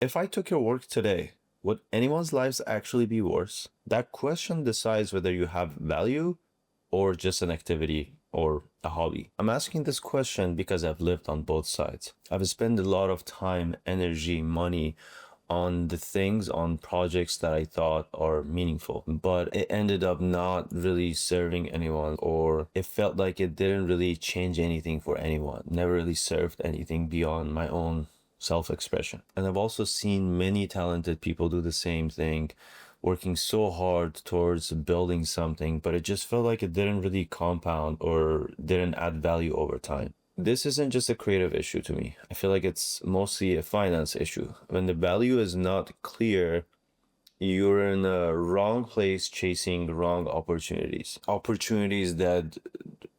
If I took your work today, would anyone's lives actually be worse? That question decides whether you have value or just an activity or a hobby. I'm asking this question because I've lived on both sides. I've spent a lot of time, energy, money on the things, on projects that I thought are meaningful, but it ended up not really serving anyone, or it felt like it didn't really change anything for anyone, never really served anything beyond my own self-expression. And I've also seen many talented people do the same thing, working so hard towards building something, but it just felt like it didn't really compound or didn't add value over time. This isn't just a creative issue to me. I feel like it's mostly a finance issue. When the value is not clear, you're in a wrong place chasing wrong opportunities. Opportunities that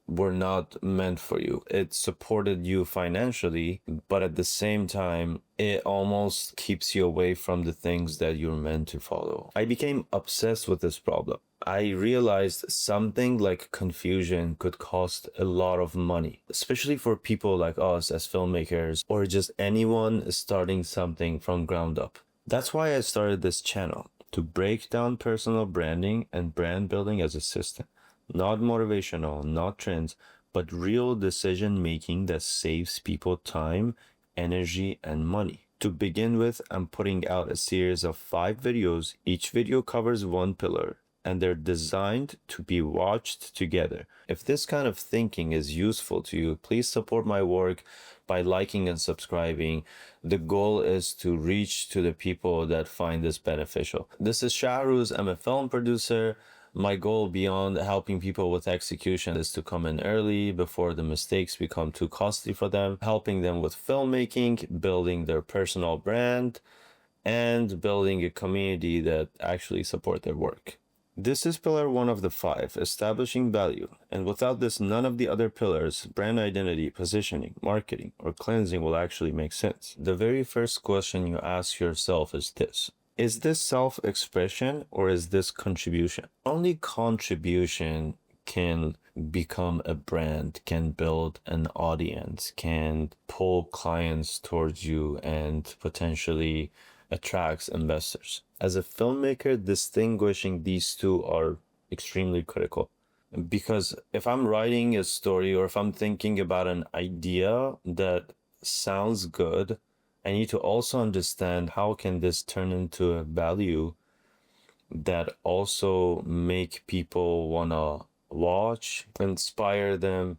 were not meant for you. It supported you financially, but at the same time, it almost keeps you away from the things that you're meant to follow. I became obsessed with this problem. I realized something like confusion could cost a lot of money, especially for people like us as filmmakers or just anyone starting something from ground up. That's why I started this channel, to break down personal branding and brand building as a system. Not motivational, not trends, but real decision making that saves people time, energy, and money. To begin with, I'm putting out a series of 5 videos. Each video covers one pillar, and they're designed to be watched together. If this kind of thinking is useful to you, please support my work by liking and subscribing. The goal is to reach to the people that find this beneficial. This is Shahruz. I'm a film producer. My goal beyond helping people with execution is to come in early before the mistakes become too costly for them, helping them with filmmaking, building their personal brand, and building a community that actually support their work. This is pillar 1 of the 5, establishing value. And without this, none of the other pillars, brand identity, positioning, marketing, or cleansing, will actually make sense. The very first question you ask yourself is this: is this self-expression or is this contribution? Only contribution can become a brand, can build an audience, can pull clients towards you, and potentially attracts investors. As a filmmaker, distinguishing these two are extremely critical. Because if I'm writing a story or if I'm thinking about an idea that sounds good, I need to also understand how can this turn into a value that also make people wanna watch, inspire them,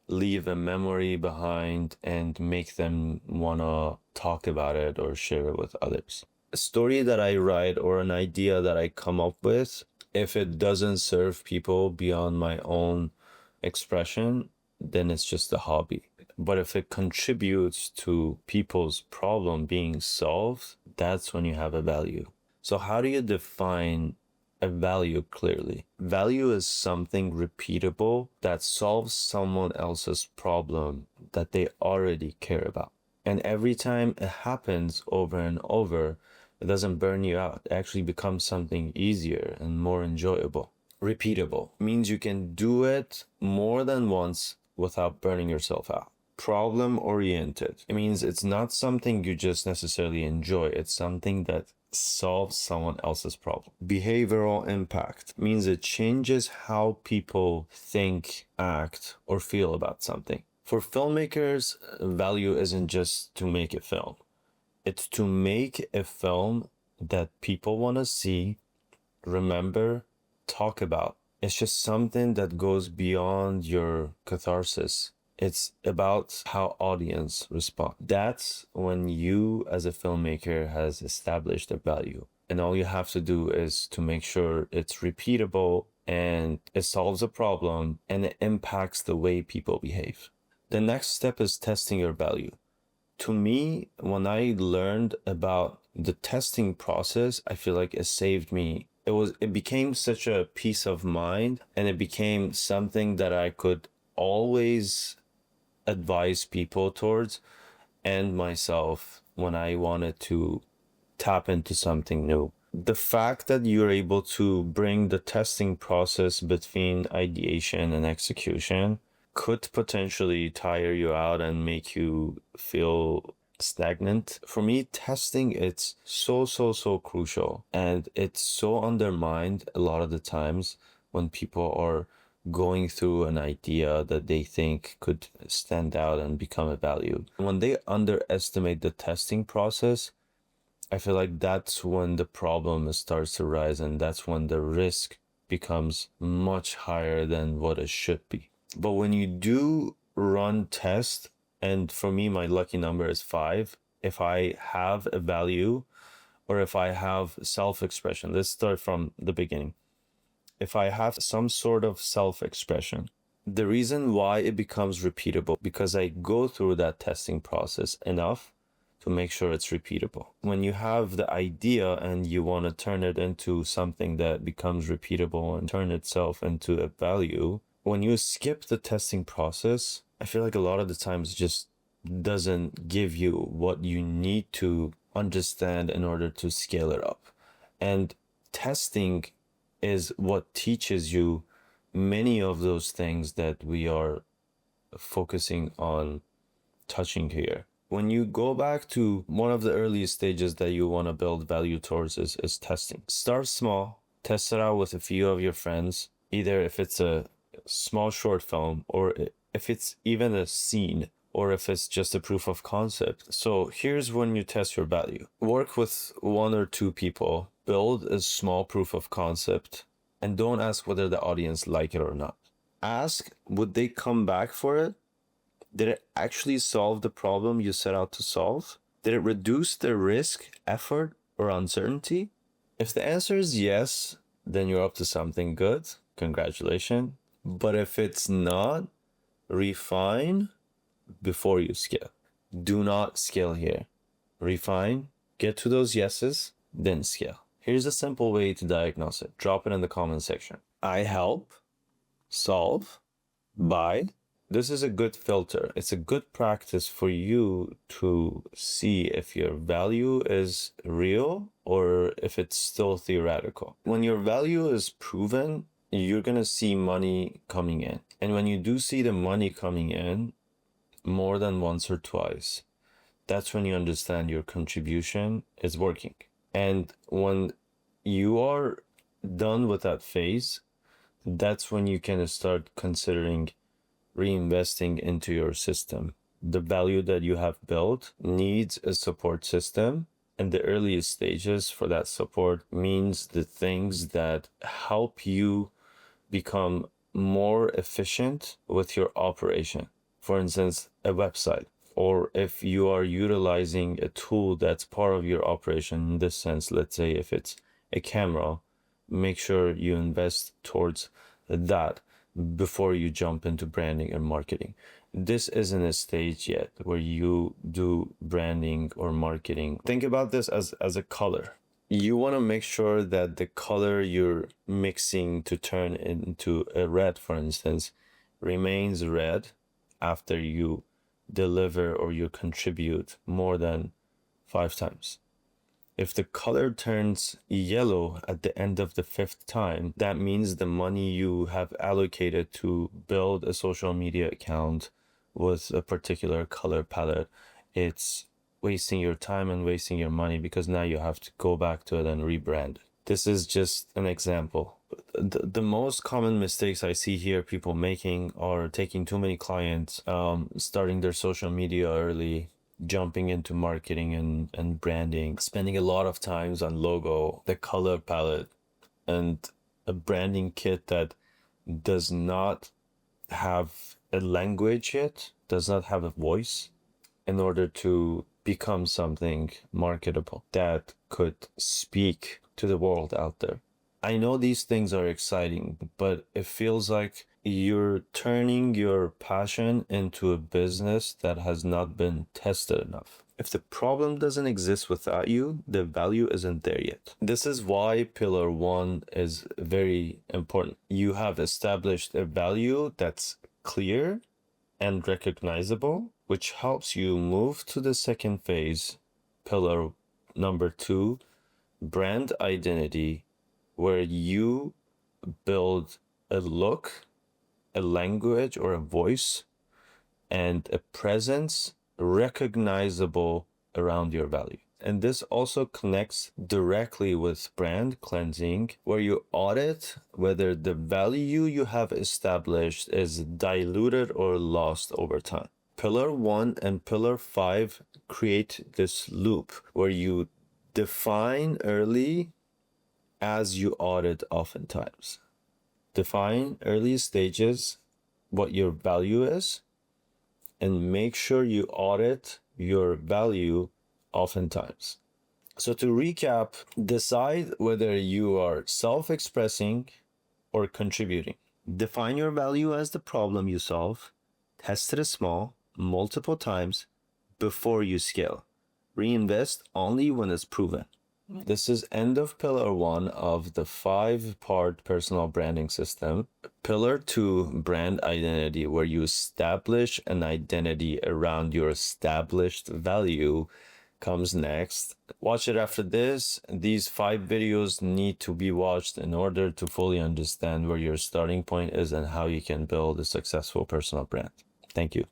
leave a memory behind, and make them wanna talk about it or share it with others. A story that I write or an idea that I come up with, if it doesn't serve people beyond my own expression, then it's just a hobby. But if it contributes to people's problem being solved, that's when you have a value. So how do you define a value clearly? Value is something repeatable that solves someone else's problem that they already care about. And every time it happens over and over, it doesn't burn you out. It actually becomes something easier and more enjoyable. Repeatable means you can do it more than once without burning yourself out. Problem oriented. It means it's not something you just necessarily enjoy. It's something that solves someone else's problem. Behavioral impact means it changes how people think, act, or feel about something. For filmmakers, value isn't just to make a film. It's to make a film that people want to see, remember, talk about. It's just something that goes beyond your catharsis. It's about how audience respond. That's when you as a filmmaker has established a value. And all you have to do is to make sure it's repeatable and it solves a problem and it impacts the way people behave. The next step is testing your value. To me, when I learned about the testing process, I feel like it saved me. It became such a peace of mind, and it became something that I could always advise people towards and myself when I wanted to tap into something new. The fact that you're able to bring the testing process between ideation and execution could potentially tire you out and make you feel stagnant. For me, testing, it's so crucial, and it's so undermined a lot of the times when people are going through an idea that they think could stand out and become a value. When they underestimate the testing process, I feel like that's when the problem starts to rise, and that's when the risk becomes much higher than what it should be. But when you do run tests, and for me, my lucky number is 5, if I have a value or if I have self-expression, let's start from the beginning. If I have some sort of self-expression, the reason why it becomes repeatable, because I go through that testing process enough to make sure it's repeatable. When you have the idea and you want to turn it into something that becomes repeatable and turn itself into a value, when you skip the testing process, I feel like a lot of the times it just doesn't give you what you need to understand in order to scale it up. And testing is what teaches you many of those things that we are focusing on touching here. When you go back to one of the earliest stages that you want to build value towards is testing. Start small, test it out with a few of your friends, either if it's a small short film or if it's even a scene or if it's just a proof of concept. So here's when you test your value. Work with 1 or 2 people, build a small proof of concept, and don't ask whether the audience like it or not. Ask, would they come back for it? Did it actually solve the problem you set out to solve? Did it reduce the risk, effort, or uncertainty? If the answer is yes, then you're up to something good. Congratulations. But if it's not, refine before you scale. Do not scale here. Refine, get to those yeses, then scale. Here's a simple way to diagnose it. Drop it in the comment section. I help, solve, buy. This is a good filter. It's a good practice for you to see if your value is real or if it's still theoretical. When your value is proven, you're going to see money coming in. And when you do see the money coming in more than once or twice, that's when you understand your contribution is working. And when you are done with that phase, that's when you can start considering reinvesting into your system. The value that you have built needs a support system, and the earliest stages for that support means the things that help you become more efficient with your operation. For instance, a website, or if you are utilizing a tool that's part of your operation in this sense, let's say if it's a camera, make sure you invest towards that before you jump into branding and marketing. This isn't a stage yet where you do branding or marketing. Think about this as a color. You want to make sure that the color you're mixing to turn into a red, for instance, remains red after you deliver or you contribute more than 5 times. If the color turns yellow at the end of the 5th time, that means the money you have allocated to build a social media account with a particular color palette, it's wasting your time and wasting your money, because now you have to go back to it and rebrand. This is just an example. The most common mistakes I see here people making are taking too many clients, starting their social media early, jumping into marketing and branding, spending a lot of times on logo, the color palette, and a branding kit that does not have a language yet, does not have a voice, in order to become something marketable that could speak to the world out there. I know these things are exciting, but it feels like you're turning your passion into a business that has not been tested enough. If the problem doesn't exist without you, the value isn't there yet. This is why pillar 1 is very important. You have established a value that's clear and recognizable, which helps you move to the second phase, pillar number 2, brand identity, where you build a look, a language or a voice, and a presence recognizable around your value. And this also connects directly with brand cleansing, where you audit whether the value you have established is diluted or lost over time. Pillar 1 and Pillar 5 create this loop where you define early as you audit oftentimes. Define early stages what your value is, and make sure you audit your value oftentimes. So to recap, decide whether you are self-expressing or contributing. Define your value as the problem you solve. Test it small, multiple times before you scale. Reinvest only when it's proven. This is end of pillar 1 of the 5-part personal branding system. Pillar 2, brand identity, where you establish an identity around your established value, comes next. Watch it after this. These 5 videos need to be watched in order to fully understand where your starting point is and how you can build a successful personal brand. Thank you.